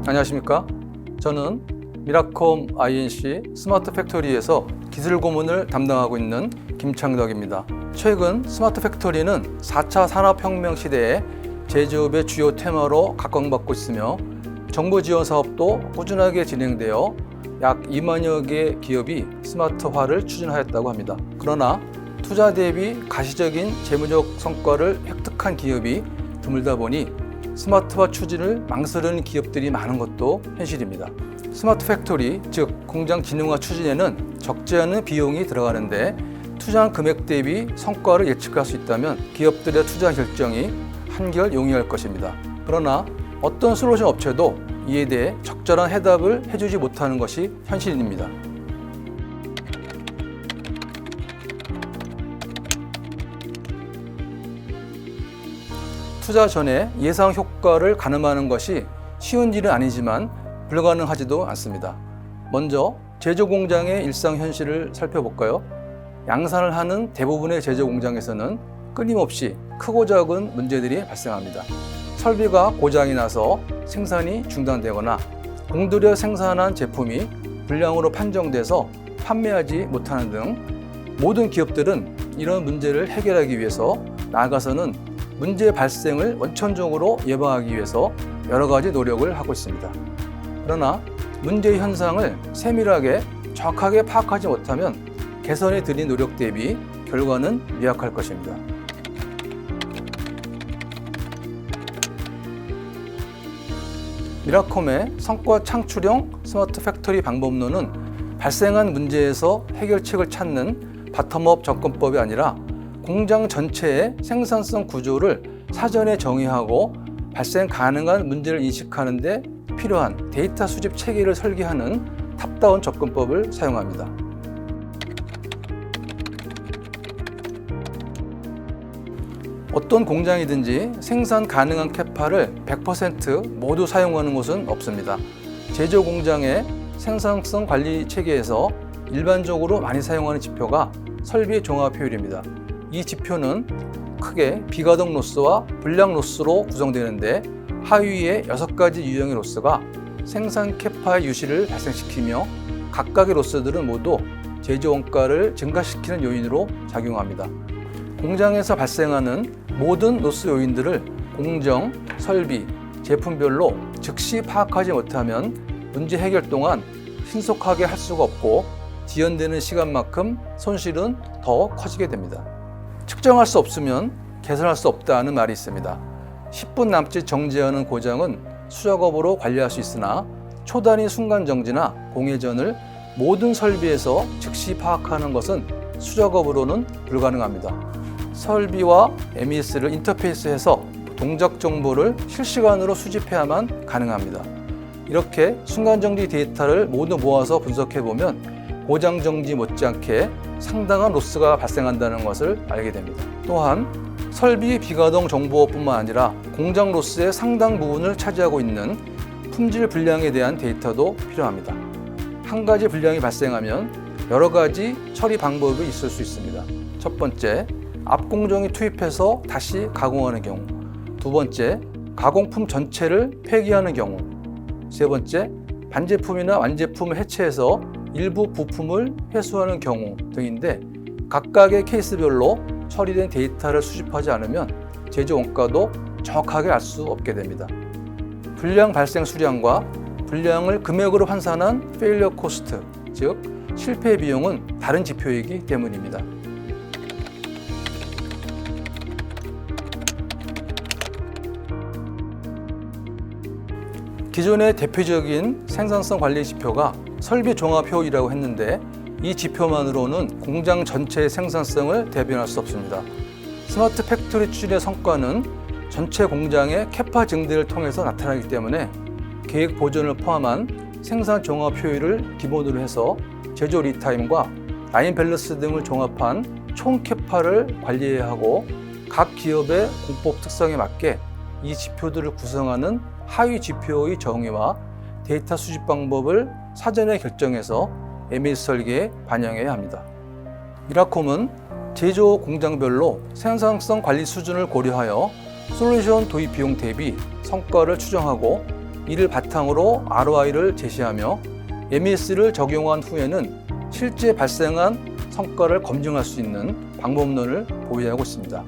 안녕하십니까? 저는 미라콤 INC 스마트 팩토리에서 기술 고문을 담당하고 있는 김창덕입니다. 최근 스마트 팩토리는 4차 산업혁명 시대에 제조업의 주요 테마로 각광받고 있으며 정부 지원 사업도 꾸준하게 진행되어 약 2만여 개 기업이 스마트화를 추진하였다고 합니다. 그러나 투자 대비 가시적인 재무적 성과를 획득한 기업이 드물다 보니 스마트화 추진을 망설이는 기업들이 많은 것도 현실입니다. 스마트 팩토리, 즉 공장 진흥화 추진에는 적지 않은 비용이 들어가는데 투자한 금액 대비 성과를 예측할 수 있다면 기업들의 투자 결정이 한결 용이할 것입니다. 그러나 어떤 솔루션 업체도 이에 대해 적절한 해답을 해주지 못하는 것이 현실입니다. 투자 전에 예상 효과를 가늠하는 것이 쉬운 일은 아니지만 불가능하지도 않습니다. 먼저 제조 공장의 일상 현실을 살펴볼까요? 양산을 하는 대부분의 제조 공장에서는 끊임없이 크고 작은 문제들이 발생합니다. 설비가 고장이 나서 생산이 중단되거나 공들여 생산한 제품이 불량으로 판정돼서 판매하지 못하는 등 모든 기업들은 이런 문제를 해결하기 위해서 나아가서는 문제 발생을 원천적으로 예방하기 위해서 여러 가지 노력을 하고 있습니다. 그러나 문제 현상을 세밀하게 정확하게 파악하지 못하면 개선에 들인 노력 대비 결과는 미약할 것입니다. 미라콤의 성과 창출형 스마트 팩토리 방법론은 발생한 문제에서 해결책을 찾는 바텀업 접근법이 아니라 공장 전체의 생산성 구조를 사전에 정의하고 발생 가능한 문제를 인식하는 데 필요한 데이터 수집 체계를 설계하는 탑다운 접근법을 사용합니다. 어떤 공장이든지 생산 가능한 캐파를 100% 모두 사용하는 곳은 없습니다. 제조 공장의 생산성 관리 체계에서 일반적으로 많이 사용하는 지표가 설비 종합 효율입니다. 이 지표는 크게 비가동 로스와 불량 로스로 구성되는데 하위의 6가지 유형의 로스가 생산 캐파의 유실을 발생시키며 각각의 로스들은 모두 제조 원가를 증가시키는 요인으로 작용합니다. 공장에서 발생하는 모든 로스 요인들을 공정, 설비, 제품별로 즉시 파악하지 못하면 문제 해결 동안 신속하게 할 수가 없고 지연되는 시간만큼 손실은 더 커지게 됩니다. 측정할 수 없으면 개선할 수 없다는 말이 있습니다. 10분 남짓 정지하는 고장은 수작업으로 관리할 수 있으나 초단위 순간정지나 공회전을 모든 설비에서 즉시 파악하는 것은 수작업으로는 불가능합니다. 설비와 MES를 인터페이스해서 동작 정보를 실시간으로 수집해야만 가능합니다. 이렇게 순간정지 데이터를 모두 모아서 분석해보면 고장 정지 못지않게 상당한 로스가 발생한다는 것을 알게 됩니다. 또한 설비 비가동 정보뿐만 아니라 공장 로스의 상당 부분을 차지하고 있는 품질 불량에 대한 데이터도 필요합니다. 한 가지 불량이 발생하면 여러 가지 처리 방법이 있을 수 있습니다. 첫 번째, 앞공정이 투입해서 다시 가공하는 경우. 두 번째, 가공품 전체를 폐기하는 경우. 세 번째, 반제품이나 완제품을 해체해서 일부 부품을 회수하는 경우 등인데 각각의 케이스별로 처리된 데이터를 수집하지 않으면 제조 원가도 정확하게 알 수 없게 됩니다. 불량 발생 수량과 불량을 금액으로 환산한 페일리어 코스트, 즉 실패 비용은 다른 지표이기 때문입니다. 기존의 대표적인 생산성 관리 지표가 설비 종합 효율이라고 했는데 이 지표만으로는 공장 전체의 생산성을 대변할 수 없습니다. 스마트 팩토리 추진의 성과는 전체 공장의 캐파 증대를 통해서 나타나기 때문에 계획 보존을 포함한 생산 종합 효율을 기본으로 해서 제조 리타임과 라인 밸런스 등을 종합한 총 캐파를 관리해야 하고 각 기업의 공법 특성에 맞게 이 지표들을 구성하는 하위 지표의 정의와 데이터 수집 방법을 사전에 결정해서 MES 설계에 반영해야 합니다. 미라콤은 제조 공장별로 생산성 관리 수준을 고려하여 솔루션 도입 비용 대비 성과를 추정하고 이를 바탕으로 ROI를 제시하며 MES를 적용한 후에는 실제 발생한 성과를 검증할 수 있는 방법론을 보유하고 있습니다.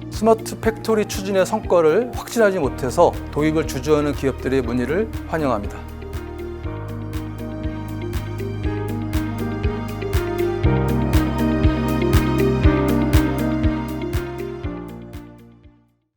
스마트 팩토리 추진의 성과를 확신하지 못해서 도입을 주저하는 기업들의 문의를 환영합니다.